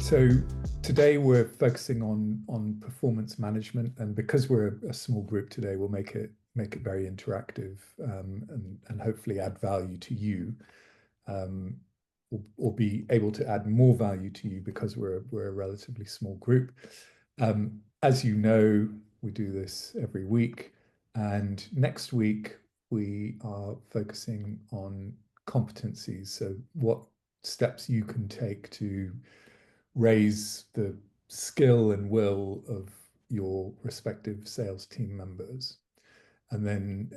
So today we're focusing on performance management, and because we're a small group today, we'll make it very interactive, and hopefully add value to you, um, or be able to add more value to you because we're a relatively small group. As you know, we do this every week, and next week we are focusing on competencies. So what steps you can take to raise the skill and will of your respective sales team members. And then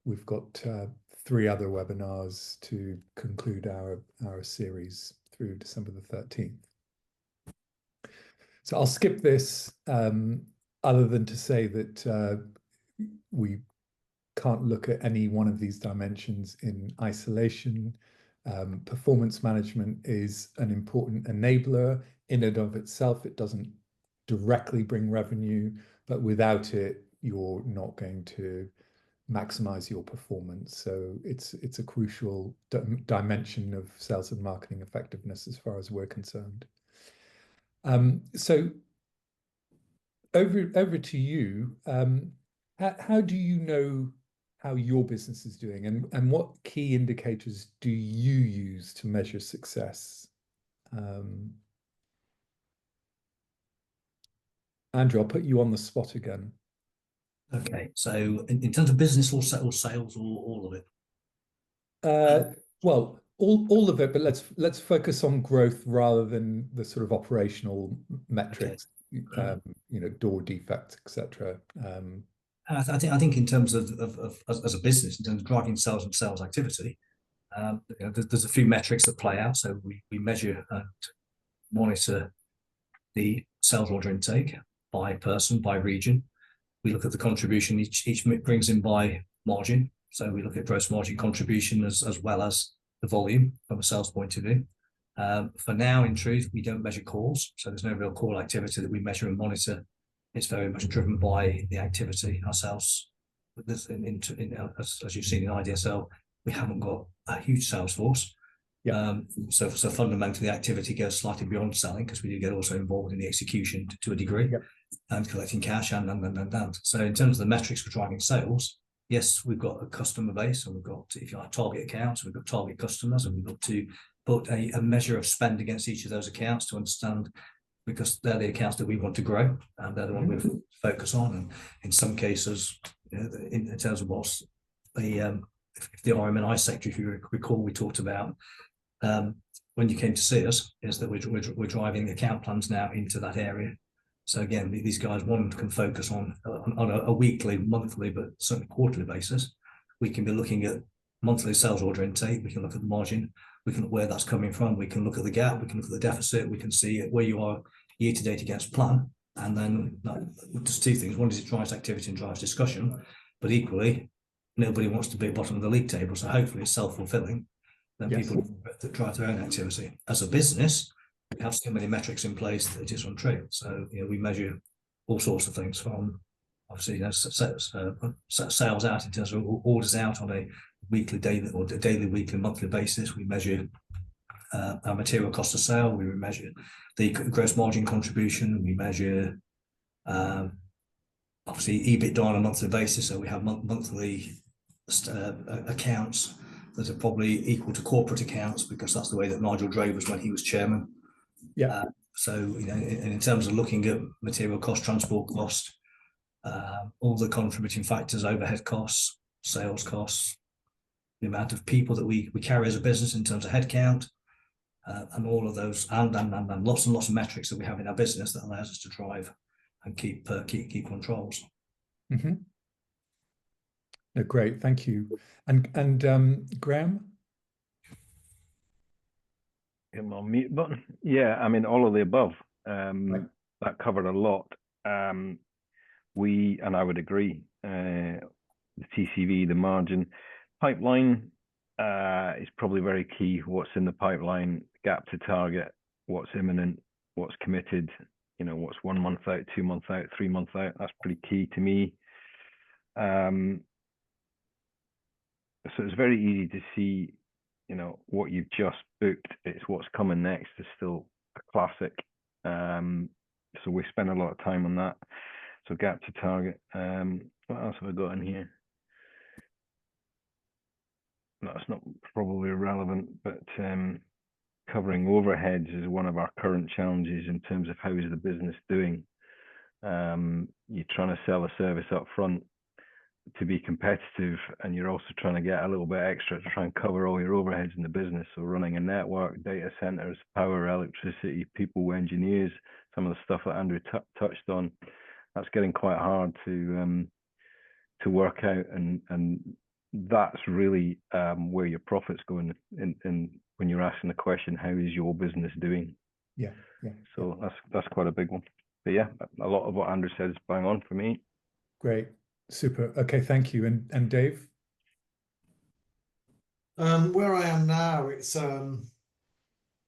we've got 3 other webinars to conclude our series through December the 13th. So I'll skip this, other than to say that we can't look at any one of these dimensions in isolation. Performance management is an important enabler in and of itself. It doesn't directly bring revenue, but without it, you're not going to maximize your performance. So it's a crucial dimension of sales and marketing effectiveness as far as we're concerned. So over to you. How do you know how your business is doing, and what key indicators do you use to measure success? Andrew, I'll put you on the spot again. Okay, so in terms of business or sales, or all of it? Well, all of it, but let's focus on growth rather than the sort of operational metrics. Okay. Door defects, etc. I think in terms of as a business, in terms of driving sales and sales activity, there's a few metrics that play out. So we measure and monitor the sales order intake by person, by region. We look at the contribution each brings in by margin. So we look at gross margin contribution as well as the volume from a sales point of view. For now, in truth, we don't measure calls. So there's no real call activity that we measure and monitor. It's very much driven by the activity ourselves. As you've seen in IDSL, we haven't got a huge sales force. Yeah. So fundamentally, the activity goes slightly beyond selling, because we do get also involved in the execution to a degree, yep, and collecting cash and. So in terms of the metrics for driving sales, yes, we've got a customer base, and we've got, if you like, target accounts, we've got target customers, and we've got to put a measure of spend against each of those accounts to understand, because they're the accounts that we want to grow, and they're the one we focus on. And in some cases, in terms of what's the RMI sector, if you recall, we talked about when you came to see us, is that we're driving account plans now into that area. So again, these guys, one can focus on a weekly, monthly, but certainly quarterly basis. We can be looking at monthly sales order intake. We can look at the margin. We can look where that's coming from. We can look at the gap. We can look at the deficit. We can see where you are year to date against plan. And then there's 2 things. One is it drives activity and drives discussion, but equally, nobody wants to be at the bottom of the league table. So hopefully it's self-fulfilling. Then yes, people that drive their own activity. As a business, we have so many metrics in place that it is untrue. So we measure all sorts of things, from obviously sales out in terms of orders out on a weekly, daily, weekly, monthly basis. We measure our material cost of sale. We measure the gross margin contribution. We measure obviously EBITDA on a monthly basis. So we have monthly accounts that are probably equal to corporate accounts, because that's the way that Nigel drove us when he was chairman. Yeah. So in terms of looking at material cost, transport cost, all the contributing factors, overhead costs, sales costs, the amount of people that we carry as a business in terms of headcount, and all of those, and lots and lots of metrics that we have in our business that allows us to drive and keep controls. Mm-hmm. No, great, thank you. And Graham? Hit my mute button. Yeah, I mean, all of the above. Right. That covered a lot. And I would agree. The TCV, the margin, pipeline is probably very key. What's in the pipeline, gap to target, what's imminent, what's committed, what's 1 month out, 2 months out, 3 months out. That's pretty key to me. So it's very easy to see, what you've just booked. It's what's coming next is still classic. So we spend a lot of time on that. So gap to target. What else have I got in here? That's not probably relevant, but covering overheads is one of our current challenges in terms of how is the business doing. You're trying to sell a service up front to be competitive, and you're also trying to get a little bit extra to try and cover all your overheads in the business. So running a network, data centers, power, electricity, people, engineers, some of the stuff that Andrew touched on, that's getting quite hard to work out, and that's really where your profits go in when you're asking the question, how is your business doing? Yeah. So that's quite a big one. But yeah, a lot of what Andrew said is bang on for me. Great. Super. Okay, thank you. And Dave? Where I am now, it's a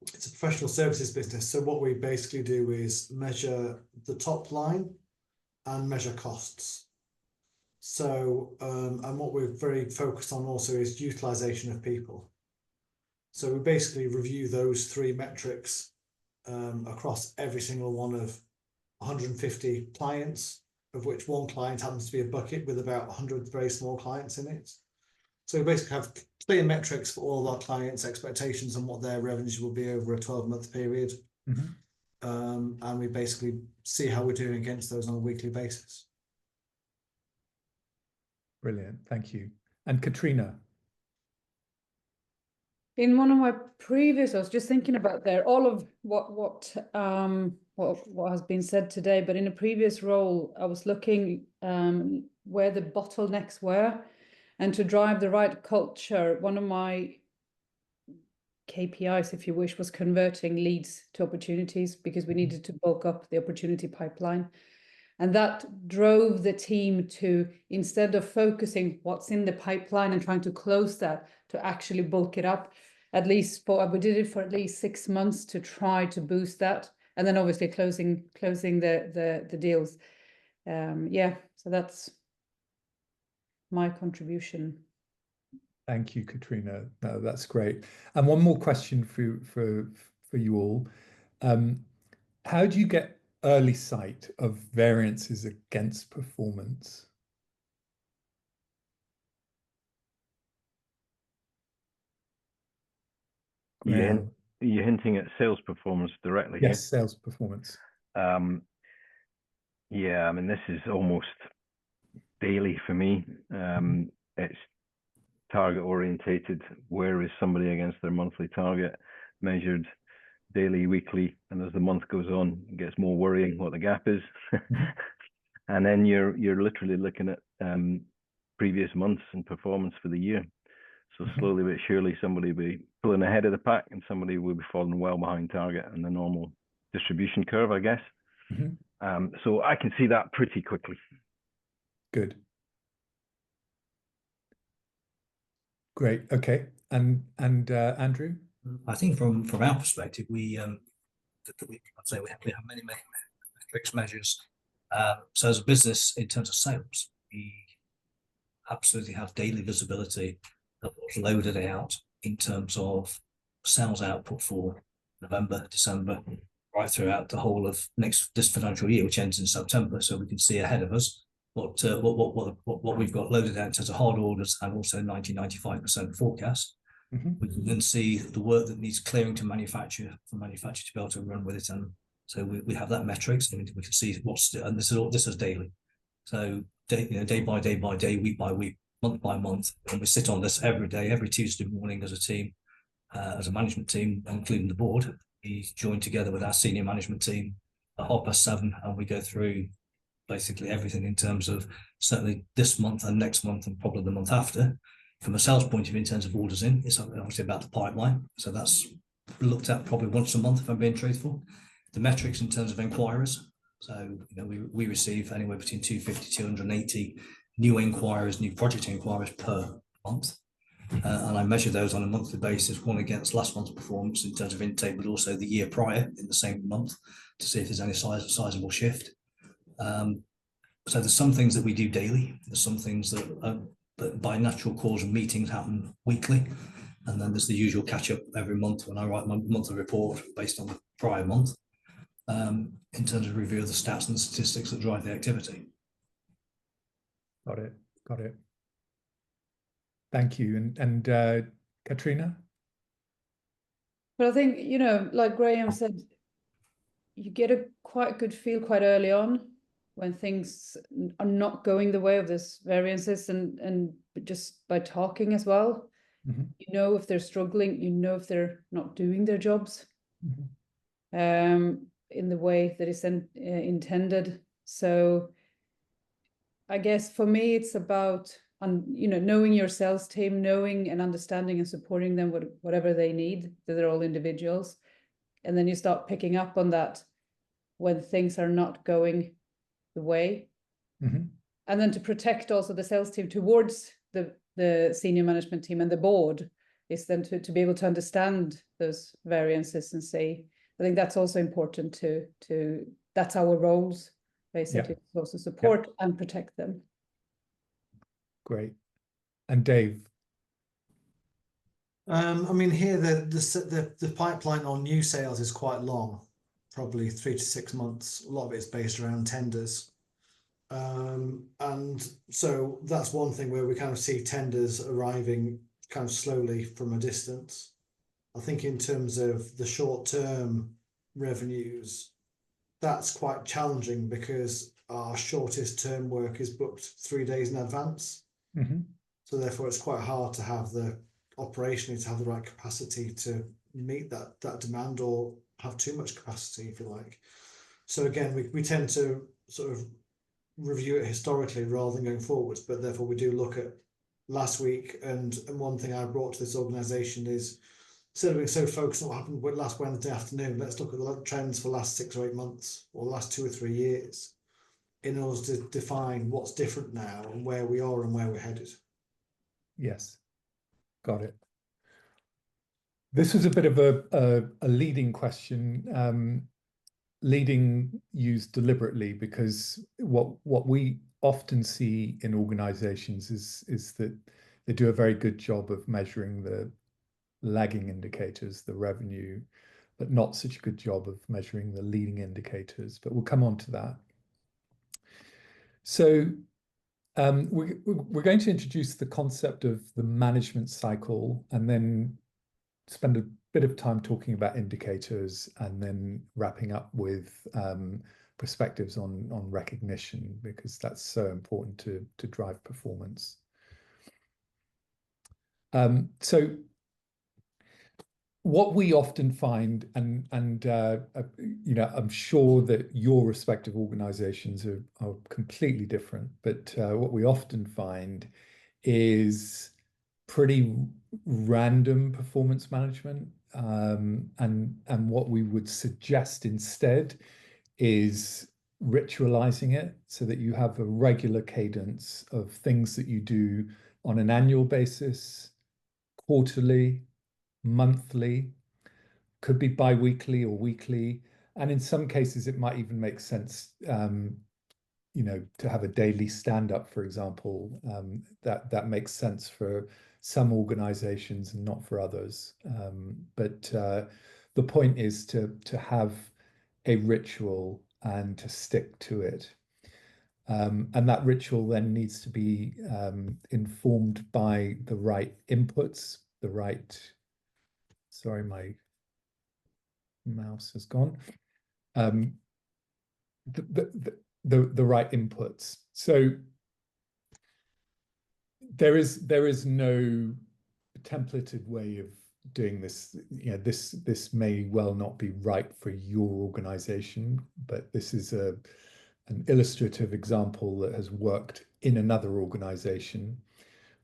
professional services business. So what we basically do is measure the top line and measure costs. So, and what we're very focused on also is utilization of people. So we basically review those three metrics across every single one of 150 clients, of which one client happens to be a bucket with about 100 very small clients in it. So we basically have clear metrics for all of our clients' expectations and what their revenues will be over a 12-month period. And we basically see how we're doing against those on a weekly basis. Brilliant. Thank you. And Katrina? In one of my previous, I was just thinking about there, all of what has been said today, but in a previous role, I was looking where the bottlenecks were, and to drive the right culture, one of my KPIs, if you wish, was converting leads to opportunities, because we needed to bulk up the opportunity pipeline. And that drove the team to, instead of focusing what's in the pipeline and trying to close that, to actually bulk it up. At least we did it for at least 6 months to try to boost that, and then obviously closing the deals. Yeah, so that's my contribution. Thank you, Katrina. No, that's great. And one more question for you all. How do you get early sight of variances against performance? You're hinting at sales performance directly. Yes, sales performance. Yeah, I mean, this is almost daily for me. It's target orientated. Where is somebody against their monthly target, measured daily, weekly, and as the month goes on, it gets more worrying what the gap is. And then you're literally looking at previous months and performance for the year. So slowly but surely, somebody will be pulling ahead of the pack, and somebody will be falling well behind target and the normal distribution curve, I guess. So I can see that pretty quickly. Good. Great. Okay. And Andrew? I think from our perspective, I'd say we have many metrics measures. So as a business, in terms of sales, we absolutely have daily visibility of what's loaded out in terms of sales output for November, December, right throughout the whole of this financial year, which ends in September. So we can see ahead of us what we've got loaded out in terms of hard orders, and also 90-95% forecast. We can then see the work that needs clearing to manufacture, for manufacturer to be able to run with it, and so we have that metrics, and we can see and this is daily. So day by day, week by week, month by month, and we sit on this every day, every Tuesday morning as a team, as a management team, including the board. We join together with our senior management team at 7:30, and we go through basically everything in terms of certainly this month and next month and probably the month after. From a sales point of view, in terms of orders in, it's obviously about the pipeline. So that's looked at probably once a month, if I'm being truthful. The metrics in terms of inquiries. So we receive anywhere between 250, 280 new inquiries, new project inquiries per month. And I measure those on a monthly basis, one against last month's performance in terms of intake, but also the year prior in the same month, to see if there's any sizable shift. So there's some things that we do daily. There's some things that by natural cause of meetings happen weekly. And then there's the usual catch up every month when I write my monthly report based on the prior month, in terms of review of the stats and the statistics that drive the activity. Got it. Got it. Thank you. And Katrina? But I think, you know, like Graham said, you get a quite good feel quite early on when things are not going the way of this variances, and just by talking as well, Mm-hmm. you know if they're struggling, you know if they're not doing their jobs in the way that is intended. So I guess for me, it's about you know, knowing your sales team, knowing and understanding and supporting them with whatever they need, that they're all individuals. And then you start picking up on that when things are not going the way. Mm-hmm. And then to protect also the sales team towards the senior management team and the board is then to be able to understand those variances and say, I think that's also important to that's our roles, basically, to also support and protect them. Great. And Dave? I mean, here the pipeline on new sales is quite long, probably 3 to 6 months. A lot of it is based around tenders. And so that's one thing where we kind of see tenders arriving kind of slowly from a distance. I think in terms of the short-term revenues, that's quite challenging because our shortest term work is booked 3 days in advance. Mm-hmm. So therefore it's quite hard to have the operationally to have the right capacity to meet that demand, or have too much capacity, if you like. So again, we tend to sort of review it historically rather than going forwards, but therefore we do look at last week. And one thing I brought to this organization is, instead of being so focused on what happened last Wednesday afternoon, let's look at the trends for the last 6 or 8 months or the last 2 or 3 years in order to define what's different now and where we are and where we're headed. Yes, got it. This was a bit of a leading question, leading used deliberately, because what we often see in organizations is that they do a very good job of measuring the lagging indicators, the revenue, but not such a good job of measuring the leading indicators. But we'll come on to that. So we're going to introduce the concept of the management cycle, and then spend a bit of time talking about indicators, and then wrapping up with perspectives on recognition, because that's so important to drive performance. So what we often find, and you know, I'm sure that your respective organizations are completely different, but what we often find is pretty random performance management, and what we would suggest instead is ritualizing it, so that you have a regular cadence of things that you do on an annual basis, quarterly, monthly, could be bi-weekly or weekly, and in some cases it might even make sense, you know, to have a daily stand-up, for example. That makes sense for some organizations and not for others. But the point is to have a ritual and to stick to it. And that ritual then needs to be informed by the right inputs, the right, sorry, my mouse has gone. The right inputs. So there is no templated way of doing this. You know, this may well not be right for your organization, but this is an illustrative example that has worked in another organization,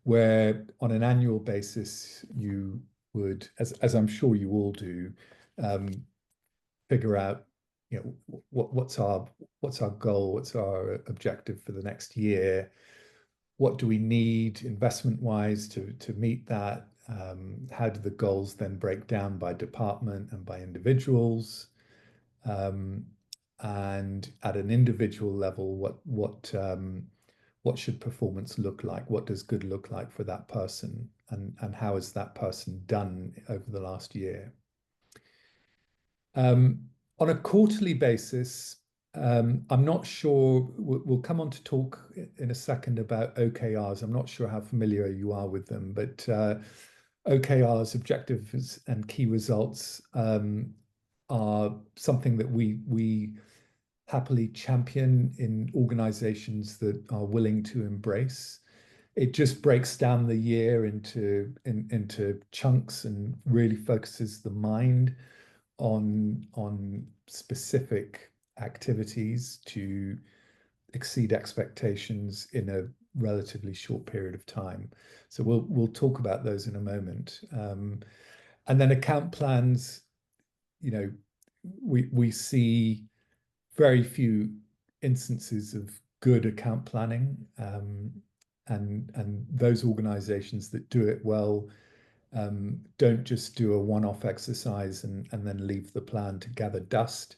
where on an annual basis you would, as I'm sure you all do, figure out, you know, what's our goal, what's our objective for the next year, what do we need investment wise to meet that, how do the goals then break down by department and by individuals, and at an individual level, what should performance look like? What does good look like for that person? And how has that person done over the last year? On a quarterly basis, I'm not sure, we'll come on to talk in a second about OKRs. I'm not sure how familiar you are with them, but OKRs, objectives and key results, are something that we happily champion in organizations that are willing to embrace. It just breaks down the year into chunks and really focuses the mind on specific activities to exceed expectations in a relatively short period of time. So we'll talk about those in a moment. And then account plans, you know, we see very few instances of good account planning, and those organizations that do it well don't just do a one-off exercise and then leave the plan to gather dust.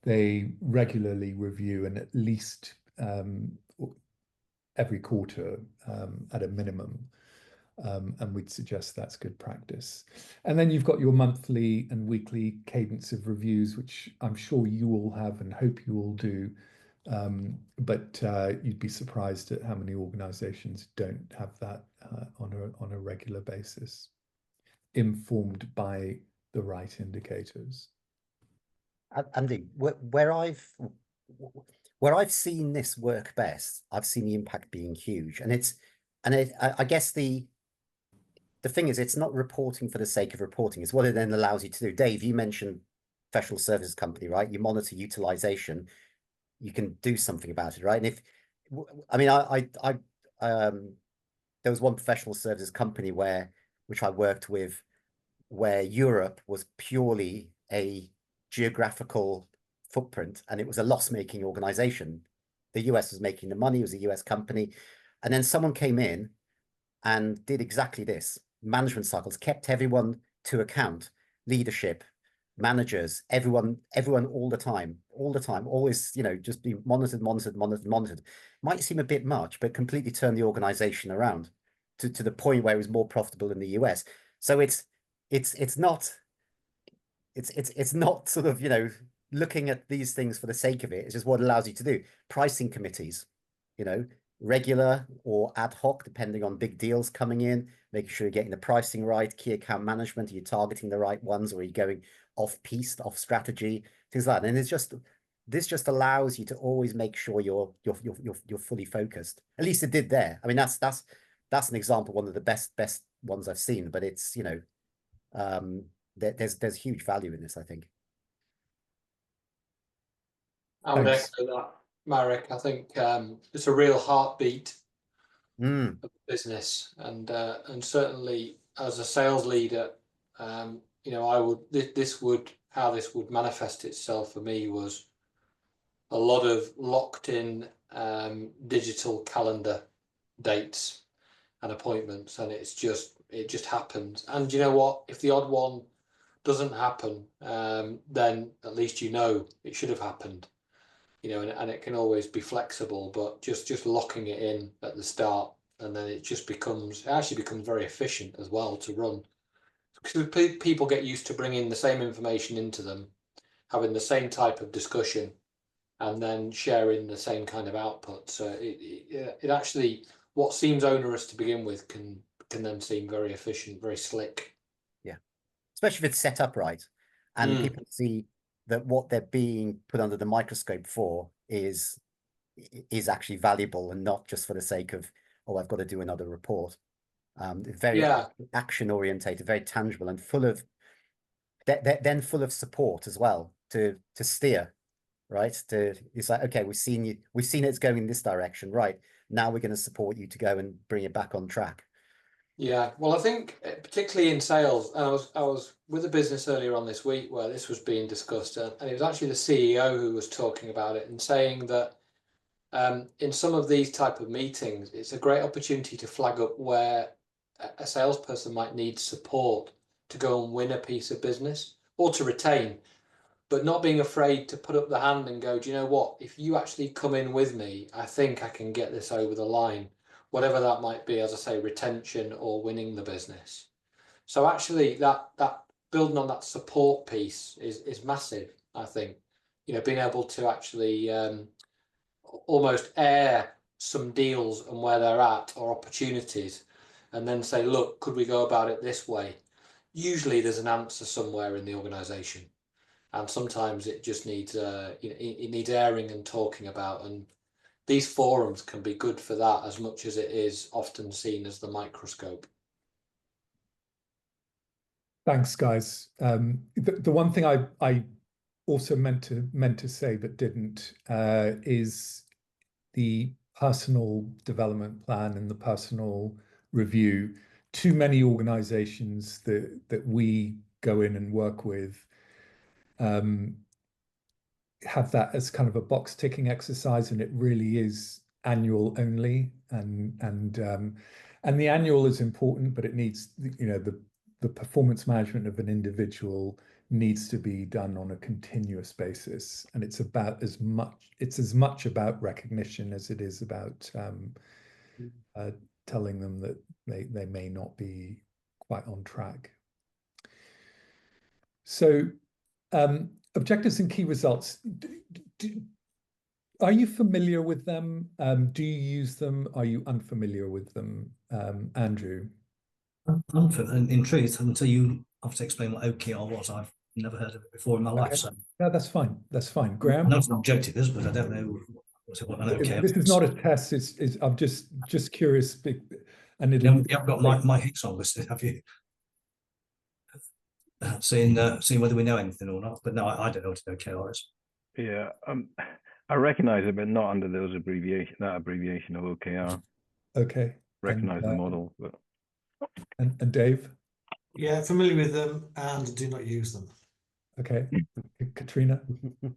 They regularly review, and at least every quarter at a minimum. And we'd suggest that's good practice. And then you've got your monthly and weekly cadence of reviews, which I'm sure you all have and hope you all do. But you'd be surprised at how many organizations don't have that on a regular basis, informed by the right indicators. Andy, where I've seen this work best, I've seen the impact being huge, and I guess the thing is, it's not reporting for the sake of reporting. It's what it then allows you to do. Dave, you mentioned professional services company, right? You monitor utilization, you can do something about it, right? And if, I mean, there was one professional services company which I worked with, where Europe was purely a geographical footprint, and it was a loss-making organization. The US was making the money, it was a US company. And then someone came in and did exactly this. Management cycles, kept everyone to account, leadership, managers, everyone all the time, always, you know, just be monitored. Might seem a bit much, but completely turned the organization around to the point where it was more profitable in the US. So it's not sort of, you know, looking at these things for the sake of it. It's just what it allows you to do. Pricing committees, you know, regular or ad hoc, depending on big deals coming in, making sure you're getting the pricing right. Key account management, are you targeting the right ones, or are you going off piste, off strategy, things like that. And this just allows you to always make sure you're fully focused. At least it did there. I mean, that's an example, one of the best ones I've seen. But it's, you know, there's huge value in this, I think. I would echo that, Marek. I think it's a real heartbeat of the business, and certainly as a sales leader, you know, how this would manifest itself for me was a lot of locked in digital calendar dates and appointments, and it just happens. And you know what? If the odd one doesn't happen, then at least you know it should have happened. You know, and it can always be flexible, but just locking it in at the start, and then it actually becomes very efficient as well to run, because people get used to bringing the same information into them, having the same type of discussion, and then sharing the same kind of output. So it actually, what seems onerous to begin with can then seem very efficient, very slick. Yeah, especially if it's set up right, and people see that what they're being put under the microscope for is actually valuable, and not just for the sake of, oh, I've got to do another report. Very action orientated, very tangible, and full of full of support as well to steer, right? It's like, okay, we've seen it's going in this direction, right? Now we're going to support you to go and bring it back on track. Yeah, well, I think particularly in sales, and I was with a business earlier on this week where this was being discussed, and it was actually the CEO who was talking about it and saying that in some of these type of meetings, it's a great opportunity to flag up where a salesperson might need support to go and win a piece of business or to retain. but not being afraid to put up the hand and go, do you know what? If you actually come in with me, I think I can get this over the line, whatever that might be, as I say, retention or winning the business. So actually that building on that support piece is massive, I think. You know, being able to actually almost air some deals and where they're at or opportunities, and then say, look, could we go about it this way? Usually there's an answer somewhere in the organization, and sometimes it just needs it needs airing and talking about, and these forums can be good for that as much as it is often seen as the microscope. Thanks, guys. The one thing I also meant to say but didn't is the personal development plan and the personal review. Too many organizations that we go in and work with have that as kind of a box ticking exercise, and it really is annual only. And the annual is important, but it needs, you know, the performance management of an individual needs to be done on a continuous basis, and it's as much about recognition as it is about telling them that they may not be quite on track. So objectives and key results, are you familiar with them? Do you use them? Are you unfamiliar with them? Andrew? In truth, until you have to explain what OKR was, I've never heard of it before in my life. So no, that's fine. That's fine. Graham? I know what an objective is, but I don't know what an OKR is. This is not a test. I'm just curious. And you haven't got my hits on listed, have you? Seeing whether we know anything or not. But no, I don't know what an OKR is. Yeah, I recognise it, but not under those that abbreviation of OKR. Okay. Recognise the model, but. And Dave? Yeah, familiar with them and do not use them. Okay. Katrina?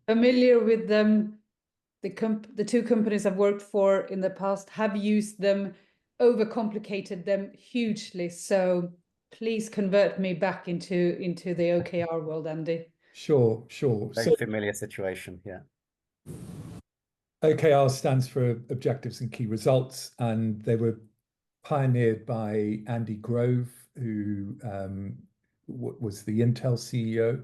Familiar with them. The two companies I've worked for in the past have used them, overcomplicated them hugely. So please convert me back into the OKR world, Andy. Sure. Very familiar situation, yeah. OKR stands for Objectives and Key Results, and they were pioneered by Andy Grove, who was the Intel CEO.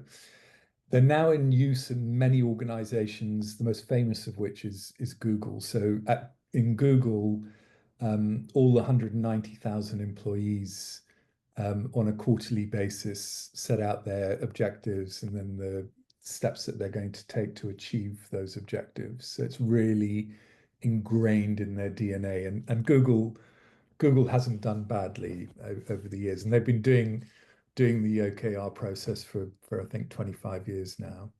They're now in use in many organizations, the most famous of which is Google. So in Google, all 190,000 employees on a quarterly basis set out their objectives and then the steps that they're going to take to achieve those objectives. So it's really ingrained in their DNA. And Google hasn't done badly over the years, and they've been doing the OKR process for I think 25 years now.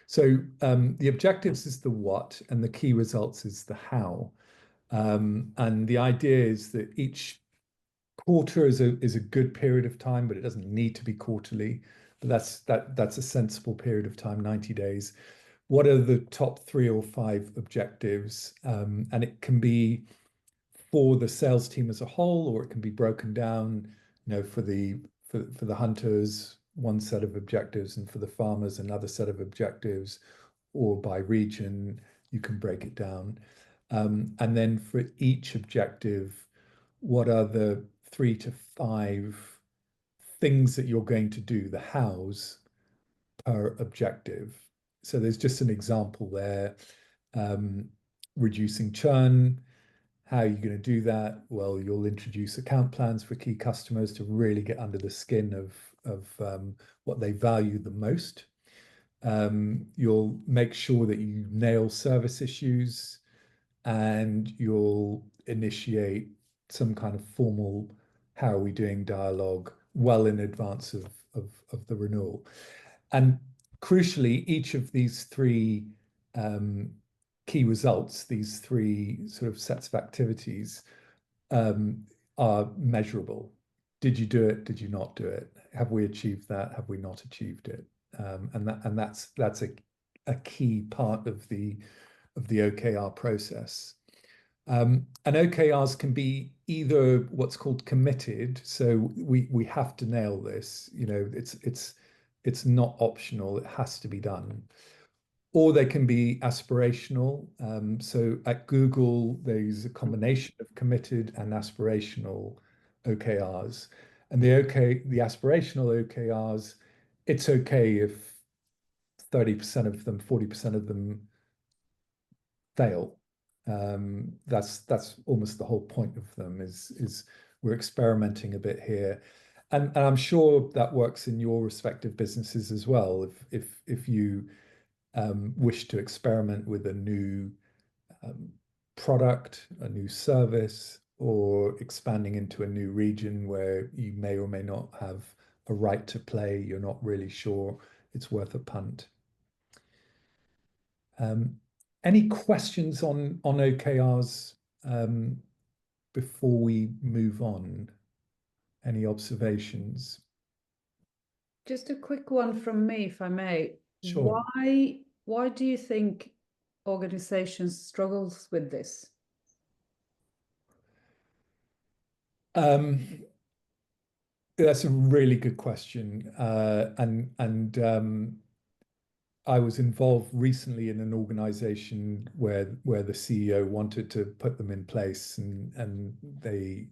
So the objectives is the what, and the key results is the how. And the idea is that each quarter is a good period of time, but it doesn't need to be quarterly. But that's a sensible period of time, 90 days. What are the top 3 or 5 objectives? And it can be for the sales team as a whole, or it can be broken down, you know, for the hunters, one set of objectives, and for the farmers, another set of objectives, or by region, you can break it down. And then for each objective, what are the 3 to 5 things that you're going to do, the hows per objective? So there's just an example there. Reducing churn. How are you going to do that? Well, you'll introduce account plans for key customers to really get under the skin of what they value the most. You'll make sure that you nail service issues, and you'll initiate some kind of formal how are we doing dialogue well in advance of the renewal. And crucially, each of these 3 key results, these 3 sort of sets of activities, are measurable. Did you do it? Did you not do it? Have we achieved that? Have we not achieved it? And that's a key part of the OKR process. And OKRs can be either what's called committed, so we have to nail this. You know, it's It's not optional. It has to be done. Or they can be aspirational. So at Google, there's a combination of committed and aspirational OKRs. And the aspirational OKRs, it's okay if 30% of them, 40% of them fail. That's almost the whole point of them is we're experimenting a bit here. And I'm sure that works in your respective businesses as well. If you wish to experiment with a new product, a new service, or expanding into a new region where you may or may not have a right to play, you're not really sure it's worth a punt. Any questions on OKRs before we move on? Any observations? Just a quick one from me, if I may. Sure. Why do you think organizations struggles with this? That's a really good question. I was involved recently in an organization where the CEO wanted to put them in place, and they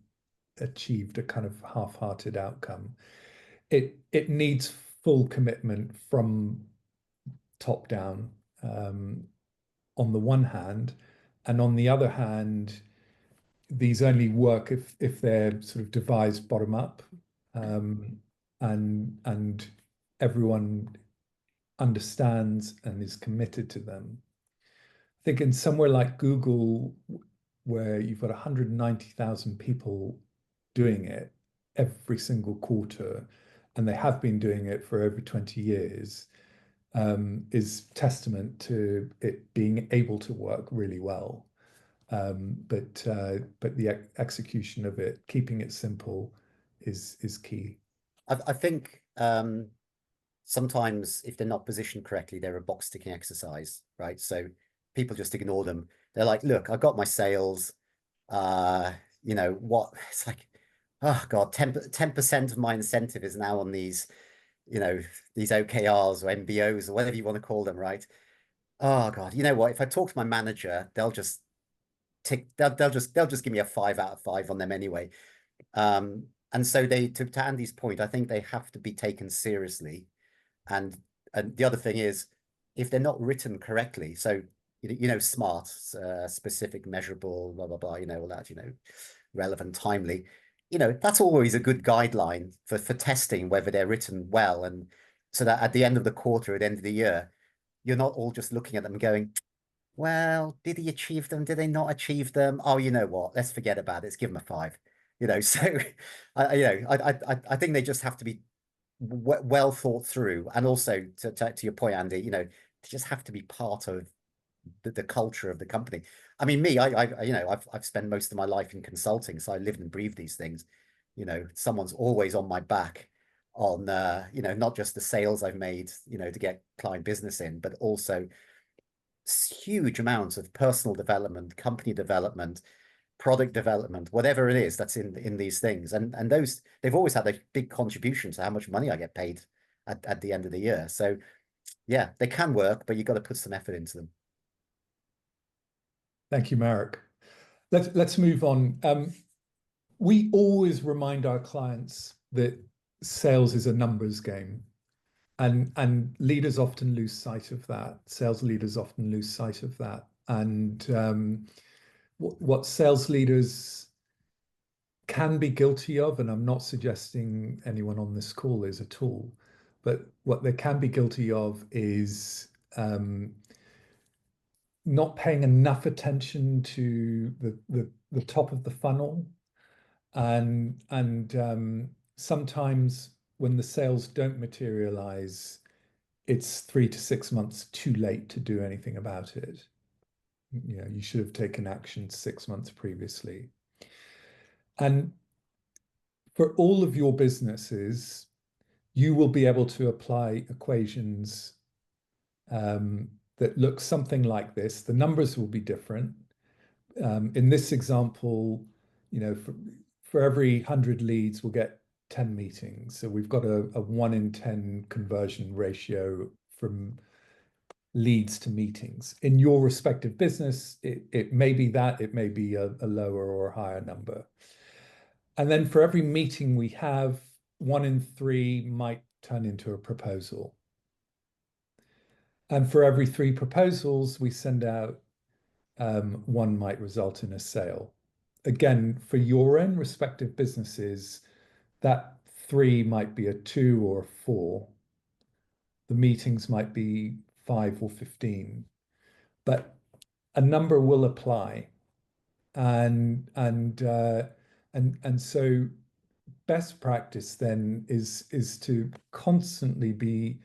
achieved a kind of half-hearted outcome. It needs full commitment from top down, on the one hand, and on the other hand, these only work if they're sort of devised bottom up, and everyone understands and is committed to them. I think in somewhere like Google, where you've got 190,000 people doing it every single quarter, and they have been doing it for over 20 years, is testament to it being able to work really well. But the execution of it, keeping it simple, is key. I think sometimes if they're not positioned correctly, they're a box ticking exercise, right? So people just ignore them. They're like, look, I've got my sales. You know what? It's like, oh God, 10% of my incentive is now on these, you know, these OKRs or MBOs or whatever you want to call them, right? Oh God, you know what? If I talk to my manager, they'll just give me a 5 out of 5 on them anyway. And so to Andy's point, I think they have to be taken seriously. And the other thing is, if they're not written correctly, so you know, SMART, specific, measurable, blah blah blah, you know, all that, you know, relevant, timely, you know, that's always a good guideline for testing whether they're written well, and so that at the end of the quarter, at the end of the year, you're not all just looking at them going, well, did he achieve them? Did they not achieve them? Oh, you know what? Let's forget about it. Let's give them a 5. You know, so I think they just have to be well thought through, and also to your point, Andy, you know, they just have to be part of the culture of the company. I mean, me, you know, I've spent most of my life in consulting, so I live and breathe these things. You know, someone's always on my back on, you know, not just the sales I've made, you know, to get client business in, but also huge amounts of personal development, company development, product development, whatever it is that's in these things. And those, they've always had a big contribution to how much money I get paid at the end of the year. So yeah, they can work, but you've got to put some effort into them. Thank you, Marek. Let's move on. We always remind our clients that sales is a numbers game, and leaders often lose sight of that. Sales leaders often lose sight of that. And what sales leaders can be guilty of, and I'm not suggesting anyone on this call is at all, but what they can be guilty of is not paying enough attention to the top of the funnel, and sometimes when the sales don't materialize, it's 3 to 6 months too late to do anything about it. You know, you should have taken action 6 months previously. And for all of your businesses, you will be able to apply equations that look something like this. The numbers will be different. In this example, you know, for every 100 leads, we'll get 10 meetings. So we've got a 1 in 10 conversion ratio from leads to meetings. In your respective business, it may be that, it may be a lower or a higher number. And then for every meeting we have, 1 in 3 might turn into a proposal. And for every 3 proposals we send out, 1 might result in a sale. Again, for your own respective businesses, that 3 might be a 2 or a 4. The meetings might be 5 or 15, but a number will apply. And so best practice then is to constantly be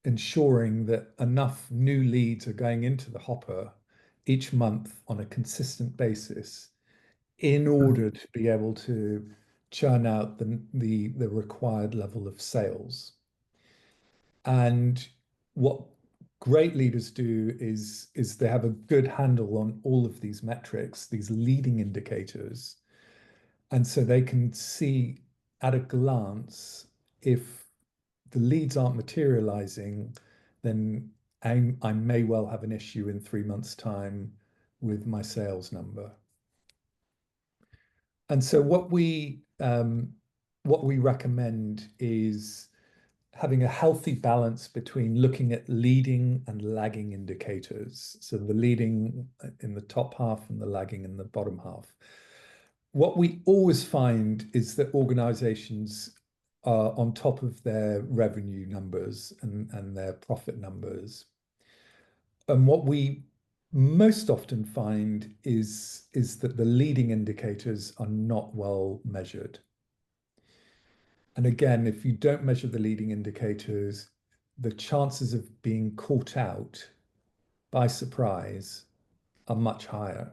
ensuring that enough new leads are going into the hopper each month on a consistent basis in order to be able to churn out the required level of sales. And what great leaders do is they have a good handle on all of these metrics, these leading indicators. And so they can see at a glance if the leads aren't materializing, then I may well have an issue in 3 months' time with my sales number. And so what we recommend is having a healthy balance between looking at leading and lagging indicators. So the leading in the top half and the lagging in the bottom half. What we always find is that organizations are on top of their revenue numbers and their profit numbers. And what we most often find is that the leading indicators are not well measured. And again, if you don't measure the leading indicators, the chances of being caught out by surprise are much higher.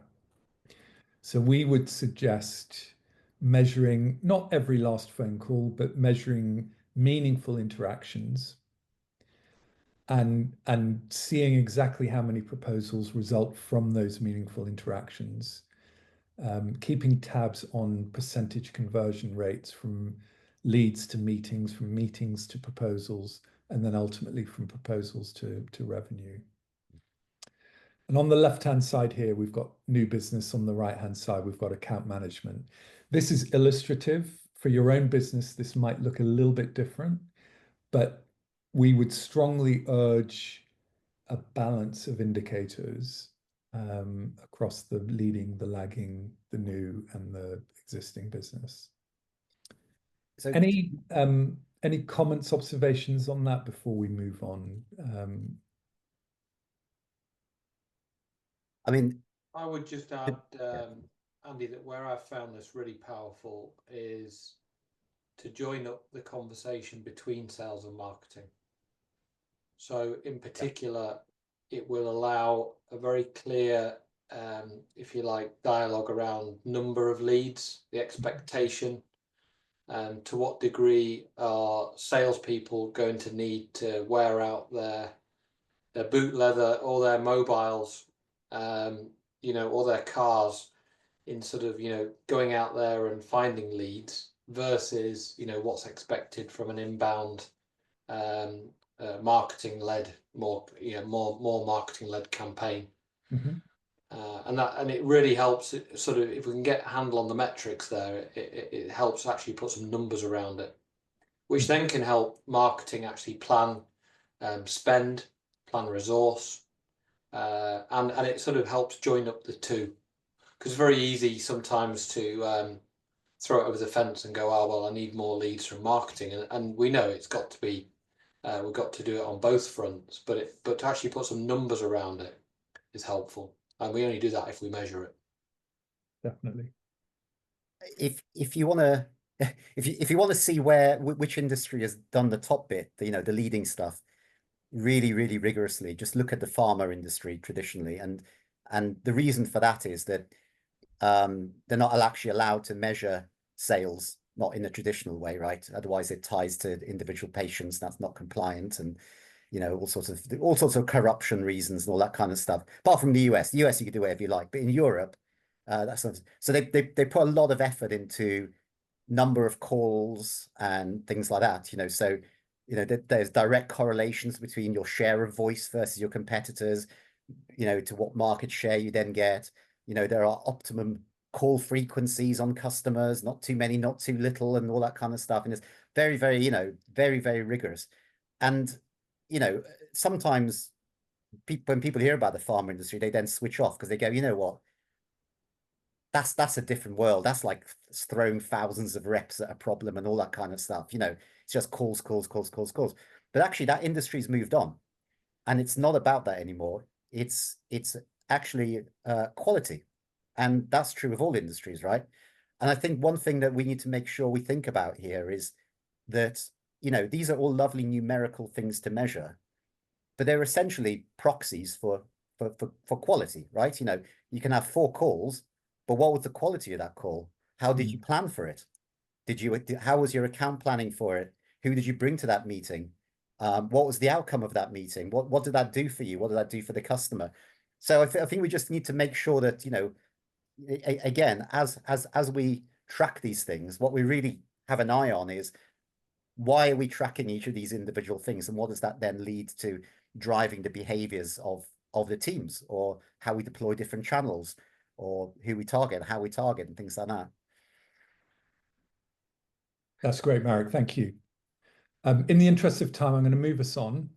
So we would suggest measuring not every last phone call, but measuring meaningful interactions and seeing exactly how many proposals result from those meaningful interactions. Keeping tabs on percentage conversion rates from leads to meetings, from meetings to proposals, and then ultimately from proposals to revenue. And on the left-hand side here, we've got new business. On the right-hand side, we've got account management. This is illustrative. For your own business, this might look a little bit different, but we would strongly urge a balance of indicators across the leading, the lagging, the new, and the existing business. So any comments, observations on that before we move on? I mean, I would just add, Andy, that where I've found this really powerful is to join up the conversation between sales and marketing. So in particular, it will allow a very clear, if you like, dialogue around number of leads, the expectation, to what degree are salespeople going to need to wear out their boot leather or their mobiles, or their cars in sort of, going out there and finding leads versus, what's expected from an inbound marketing-led, more marketing-led campaign. And it really helps sort of, if we can get a handle on the metrics there, it helps actually put some numbers around it, which then can help marketing actually plan spend, plan resource, and it sort of helps join up the two, because it's very easy sometimes to throw it over the fence and go, oh well, I need more leads from marketing, and we know it's got to be, we've got to do it on both fronts, but to actually put some numbers around it is helpful, and we only do that if we measure it. Definitely. If you want to if you want to see which industry has done the top bit, the leading stuff really rigorously, just look at the pharma industry traditionally, and the reason for that is that they're not actually allowed to measure sales, not in a traditional way, right? Otherwise it ties to individual patients. That's not compliant, and all sorts of corruption reasons and all that kind of stuff. Apart from the US you can do whatever you like, but in Europe, that's not, so they put a lot of effort into number of calls and things like that, you know. So, you know, there's direct correlations between your share of voice versus your competitors, you know, to what market share you then get. You know, there are optimum call frequencies on customers, not too many, not too little, and all that kind of stuff. And it's very, very, you know, very, very rigorous. And, you know, sometimes when people hear about the pharma industry, they then switch off because they go, you know what, that's a different world. That's like throwing thousands of reps at a problem and all that kind of stuff. You know, it's just calls. But actually, that industry's moved on, and it's not about that anymore. It's actually quality, and that's true of all industries, right? And I think one thing that we need to make sure we think about here is that, you know, these are all lovely numerical things to measure, but they're essentially proxies for quality, right? You know, you can have 4 calls, but what was the quality of that call? How did you plan for it? How was your account planning for it? Who did you bring to that meeting? What was the outcome of that meeting? What did that do for you? What did that do for the customer? So I think we just need to make sure that, you know, again, as we track these things, what we really have an eye on is, why are we tracking each of these individual things, and what does that then lead to driving the behaviors of the teams, or how we deploy different channels, or who we target, how we target, and things like that. That's great, Marek. Thank you. In the interest of time, I'm going to move us on.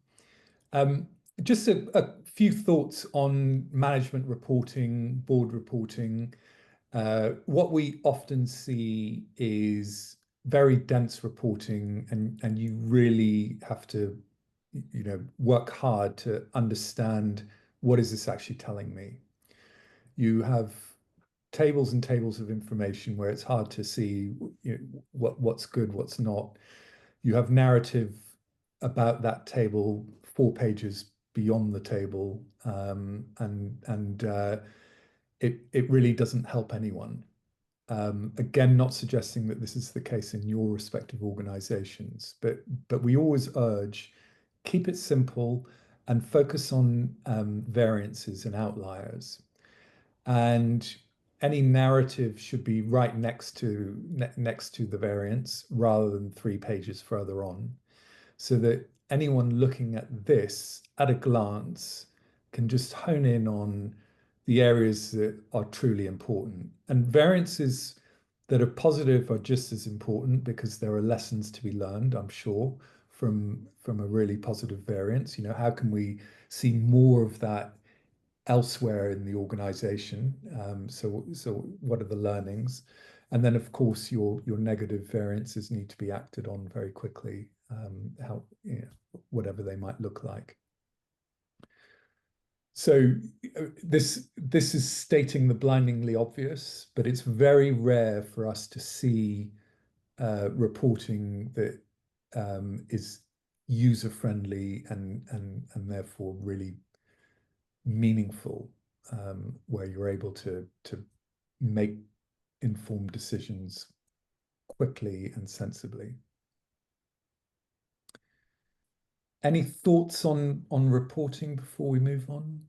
Just a few thoughts on management reporting, board reporting. What we often see is very dense reporting, and you really have to, you know, work hard to understand, what is this actually telling me? You have tables and tables of information where it's hard to see, you know, what's good, what's not. You have narrative about that table 4 pages beyond the table, and it really doesn't help anyone. Again, not suggesting that this is the case in your respective organizations, but we always urge, keep it simple and focus on variances and outliers. And any narrative should be right next to the variance, rather than 3 pages further on, so that anyone looking at this at a glance can just hone in on the areas that are truly important. And variances that are positive are just as important, because there are lessons to be learned, I'm sure, from a really positive variance. You know, how can we see more of that elsewhere in the organization? So what are the learnings? And then, of course, your negative variances need to be acted on very quickly, how, you know, whatever they might look like. So this is stating the blindingly obvious, but it's very rare for us to see reporting that is user-friendly and therefore really meaningful, where you're able to make informed decisions quickly and sensibly. Any thoughts on reporting before we move on?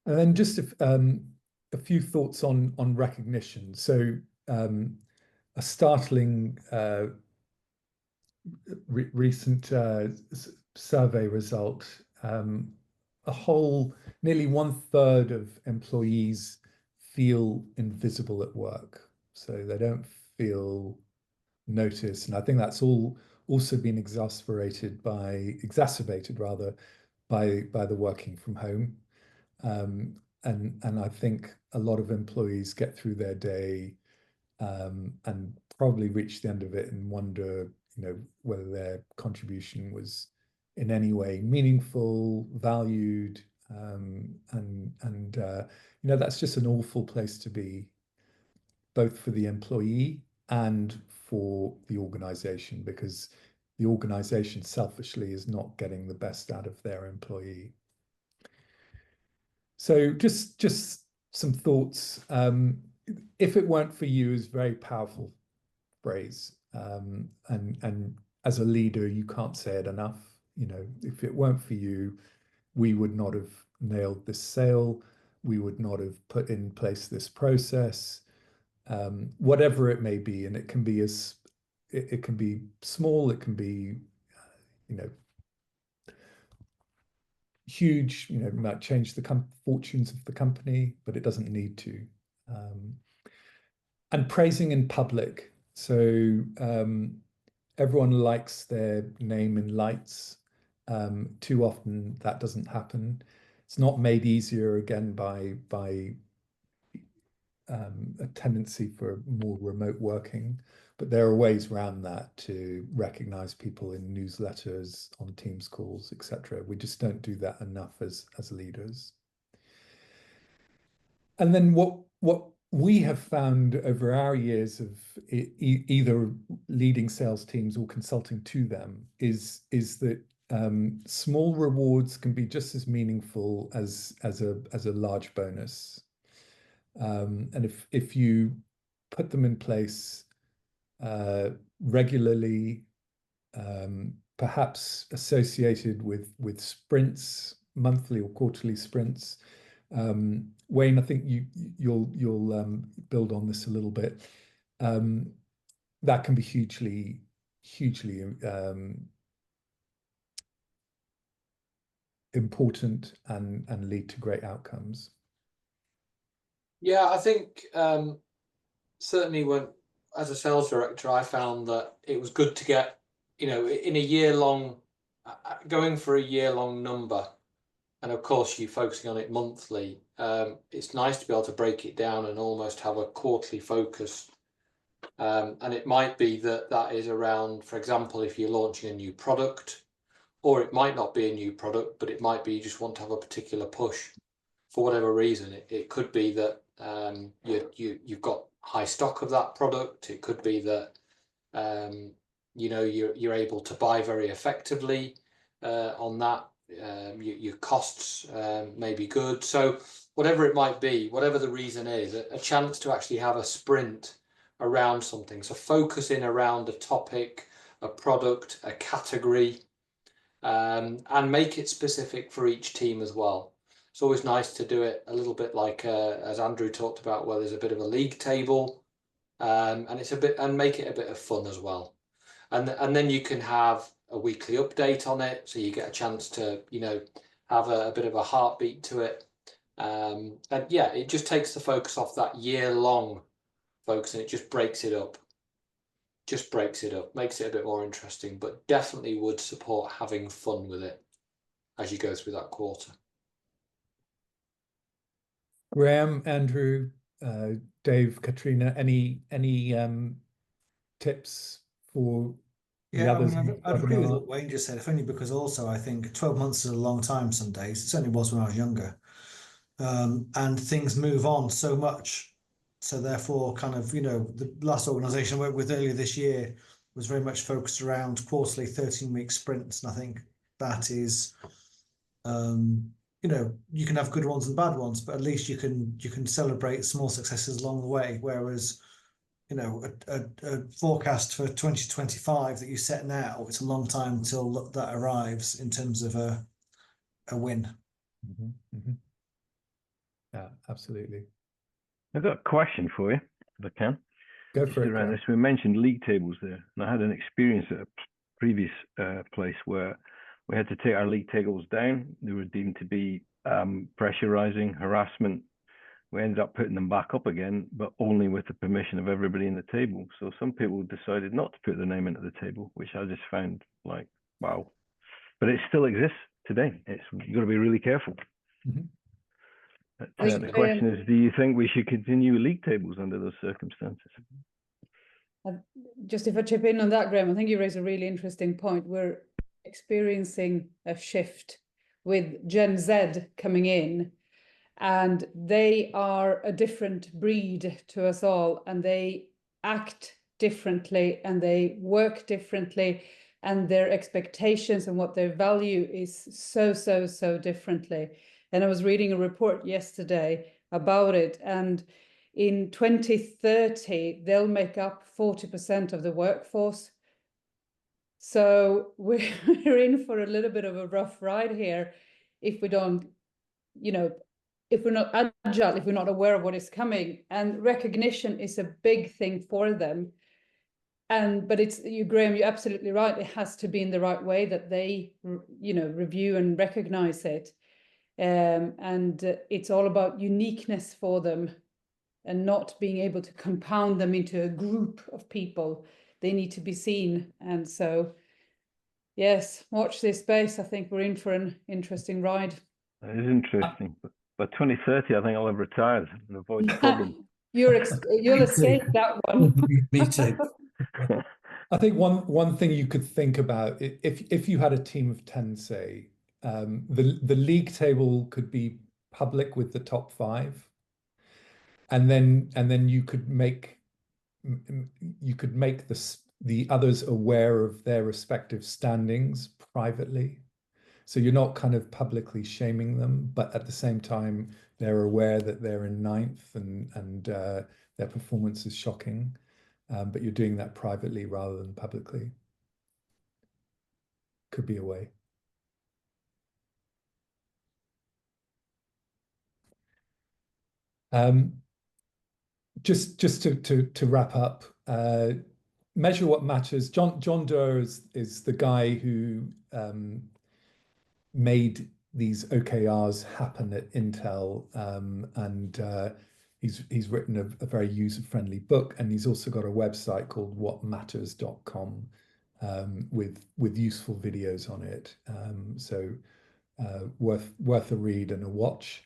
And then just a few thoughts on recognition. So a startling recent survey result, nearly 1/3 of employees feel invisible at work. So they don't feel noticed. And I think that's also been exacerbated by the working from home. And I think a lot of employees get through their day and probably reach the end of it and wonder, you know, whether their contribution was in any way meaningful, valued, and you know, that's just an awful place to be, both for the employee and for the organization, because the organization selfishly is not getting the best out of their employee. So just some thoughts. If it weren't for you is a very powerful phrase. And as a leader, you can't say it enough. You know, if it weren't for you, we would not have nailed this sale, we would not have put in place this process, whatever it may be. And it can be it can be small, it can be, you know, huge, you know, might change the fortunes of the company, but it doesn't need to. And praising in public. So everyone likes their name in lights. Too often that doesn't happen. It's not made easier again by a tendency for more remote working, but there are ways around that to recognize people in newsletters, on Teams calls, etc. We just don't do that enough as leaders. And then what we have found over our years of either leading sales teams or consulting to them is that small rewards can be just as meaningful as a large bonus. And if you put them in place regularly, perhaps associated with sprints, monthly or quarterly sprints. Wayne, I think you'll build on this a little bit. That can be hugely important and lead to great outcomes. Yeah, I think certainly when, as a sales director, I found that it was good to get, you know, in a year long, going for a year long number. And of course, you're focusing on it monthly. It's nice to be able to break it down and almost have a quarterly focus. And it might be that is around, for example, if you're launching a new product, or it might not be a new product, but it might be you just want to have a particular push for whatever reason. It could be that you've got high stock of that product. It could be that you know, you're able to buy very effectively on that. Your costs may be good. So whatever it might be, whatever the reason is, a chance to actually have a sprint around something. So focus in around a topic, a product, a category, and make it specific for each team as well. It's always nice to do it a little bit like as Andrew talked about, where there's a bit of a league table, and it's a bit, and make it a bit of fun as well. And then you can have a weekly update on it, so you get a chance to, you know, have a bit of a heartbeat to it. And yeah, it just takes the focus off that year-long focus, and it just breaks it up. Just breaks it up, makes it a bit more interesting, but definitely would support having fun with it as you go through that quarter. Graham, Andrew, Dave, Katrina, any tips for the others? I mean, I'd agree with what Wayne just said, if only because also I think 12 months is a long time some days. It certainly was when I was younger. And things move on so much. So therefore, kind of, you know, the last organization I worked with earlier this year was very much focused around quarterly 13-week sprints. And I think that is, you know, you can have good ones and bad ones, but at least you can celebrate small successes along the way. Whereas, you know, a forecast for 2025 that you set now, it's a long time until that arrives in terms of a win. Mm-hmm, mm-hmm. Yeah, absolutely. I've got a question for you, if I can. Go for it. Around this, we mentioned league tables there, and I had an experience at a previous place where we had to take our league tables down. They were deemed to be pressurizing, harassment. We ended up putting them back up again, but only with the permission of everybody in the table. So some people decided not to put their name into the table, which I just found like, wow. But it still exists today. You've got to be really careful. Mm-hmm. The question is, do you think we should continue league tables under those circumstances? Just if I chip in on that, Graham, I think you raise a really interesting point. We're experiencing a shift with Gen Z coming in, and they are a different breed to us all, and they act differently and they work differently, and their expectations and what they value is so differently. And I was reading a report yesterday about it, and in 2030, they'll make up 40% of the workforce. So we're in for a little bit of a rough ride here if we don't, you know, if we're not agile, if we're not aware of what is coming. And recognition is a big thing for them. But it's you, Graham, you're absolutely right. It has to be in the right way that they, you know, review and recognize it. And it's all about uniqueness for them and not being able to compound them into a group of people. They need to be seen. And so, yes, watch this space. I think we're in for an interesting ride. It is interesting. But by 2030, I think I'll have retired and avoid the problem. You'll escape that one. Me too. I think one thing you could think about, if you had a team of 10, say, the league table could be public with the top 5, and then you could make the others aware of their respective standings privately. So you're not kind of publicly shaming them, but at the same time, they're aware that they're in 9th and their performance is shocking. But you're doing that privately rather than publicly. Could be a way. Just to wrap up, measure what matters. John Doerr is the guy who made these OKRs happen at Intel, and he's written a very user-friendly book, and he's also got a website called whatmatters.com with useful videos on it. So worth a read and a watch.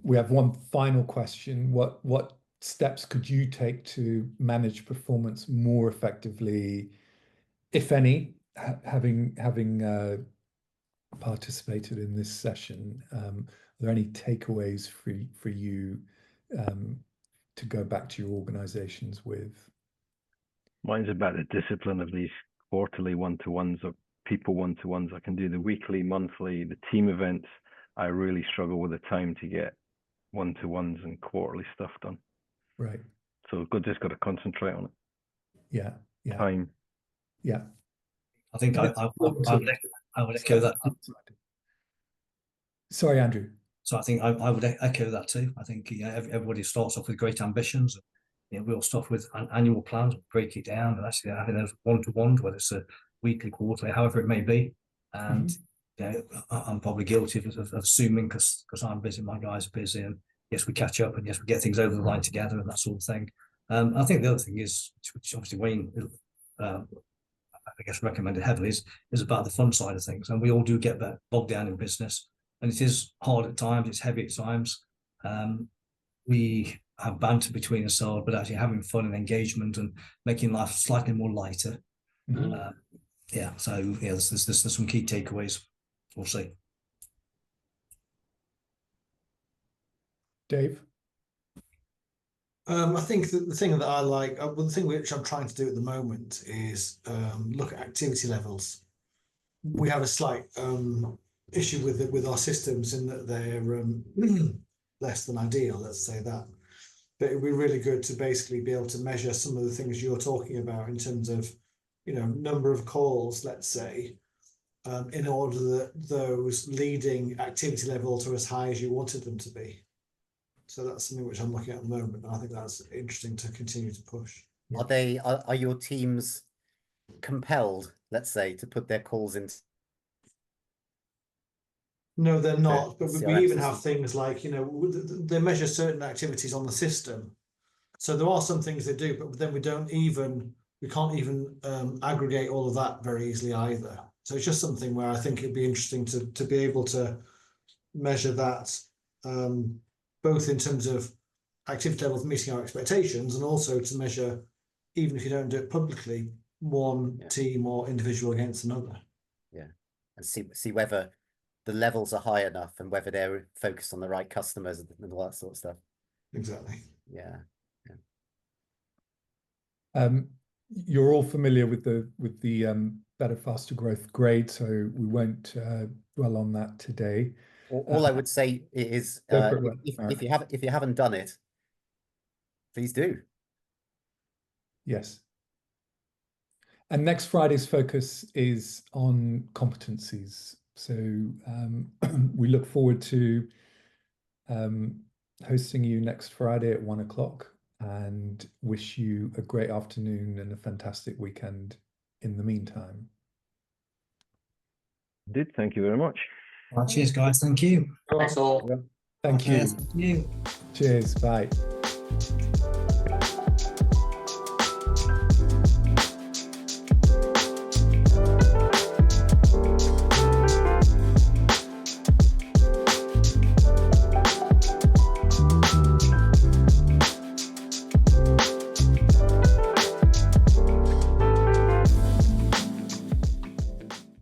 We have one final question. What steps could you take to manage performance more effectively, if any, having participated in this session? Are there any takeaways for you to go back to your organizations with? Mine's about the discipline of these quarterly one-to-ones or people one-to-ones. I can do the weekly, monthly, the team events. I really struggle with the time to get one-to-ones and quarterly stuff done. Right. So just got to concentrate on it. Yeah. Time. Yeah. I think I would echo that. Sorry, Andrew. So I think I would echo that too. I think everybody starts off with great ambitions. We all start with annual plans, break it down, and actually having those one-to-ones, whether it's a weekly, quarterly, however it may be. And I'm probably guilty of assuming because I'm busy, my guys are busy, and yes, we catch up, and yes, we get things over the line together, and that sort of thing. I think the other thing is, which obviously Wayne, I guess, recommended heavily, is about the fun side of things, and we all do get that bogged down in business, and it is hard at times, it's heavy at times. We have banter between ourselves, but actually having fun and engagement and making life slightly more lighter. So there's some key takeaways. We'll see. Dave? I think the thing that I like, the thing which I'm trying to do at the moment is look at activity levels. We have a slight issue with our systems in that they're less than ideal, let's say that. But it'd be really good to basically be able to measure some of the things you're talking about in terms of, number of calls, let's say, in order that those leading activity levels are as high as you wanted them to be. So that's something which I'm looking at the moment. And I think that's interesting to continue to push. Are your teams compelled, let's say, to put their calls into? No, they're not. But we even system. have things like, they measure certain activities on the system. So there are some things they do, but then we can't even aggregate all of that very easily either. So it's just something where I think it'd be interesting to be able to measure that, both in terms of activity levels meeting our expectations, and also to measure, even if you don't do it publicly, one team or individual against another. Yeah, and see whether the levels are high enough and whether they're focused on the right customers and all that sort of stuff. Exactly. Yeah. You're all familiar with the better, faster growth grade, so we won't dwell on that today. All I would say is, if you haven't done it, please do. Yes. And next Friday's focus is on competencies. So we look forward to hosting you next Friday at 1 o'clock, and wish you a great afternoon and a fantastic weekend in the meantime. Did thank you very much. Well, cheers, guys. Thank you. Thanks all. Thank you. Thank you. Cheers. Bye.